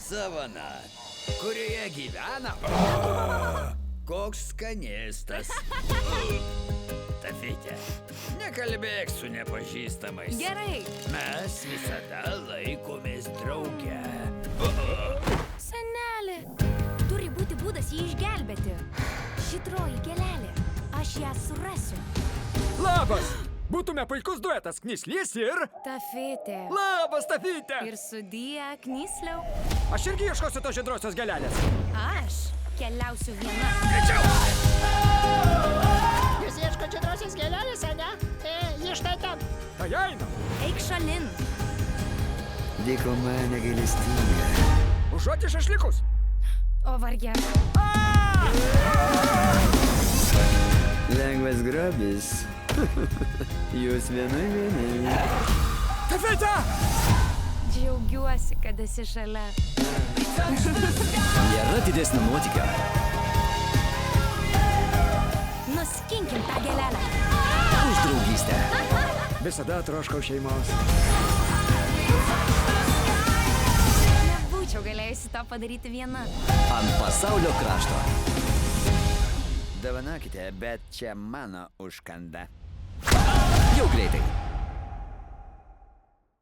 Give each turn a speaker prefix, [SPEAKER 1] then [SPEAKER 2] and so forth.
[SPEAKER 1] savana, kurioje gyvena... Koks skanistas. Tafytė, nekalbėk su nepažįstamais.
[SPEAKER 2] Gerai.
[SPEAKER 1] Mes visada laikomės drauge.
[SPEAKER 2] Senelė, turi būti būdas jį išgelbėti. Šitroji gėlelė, aš ją surasiu.
[SPEAKER 3] Labas! Būtume puikus duetas, Knislys ir...
[SPEAKER 2] Tafytė.
[SPEAKER 3] Labas, Tafytė!
[SPEAKER 2] Ir sudie, Knisliau.
[SPEAKER 3] Aš irgi ieškosiu tos žydrosios gėlelės.
[SPEAKER 2] Aš keliausiu viena.
[SPEAKER 4] Jūs ieško žydrosios gėlelės, ane? Ji štai ten.
[SPEAKER 3] Tai einam.
[SPEAKER 2] Eik šalin.
[SPEAKER 1] Dykuma negailestinga.
[SPEAKER 3] Užuoti šašlikus.
[SPEAKER 2] O varge.
[SPEAKER 1] Lengvas grobis. Jūs vieni.
[SPEAKER 3] Tafytė!
[SPEAKER 2] Džiaugiuosi, kad esi šalia.
[SPEAKER 5] Nėra didesnio nuotykio.
[SPEAKER 2] Nuskinkim tą gėlelę.
[SPEAKER 5] Už draugystę.
[SPEAKER 3] Visada troškau šeimos.
[SPEAKER 2] Nebūčiau galėjusi to padaryti viena.
[SPEAKER 5] Ant pasaulio krašto.
[SPEAKER 1] Dovanokite, bet čia mano užkanda.
[SPEAKER 5] Jau greitai.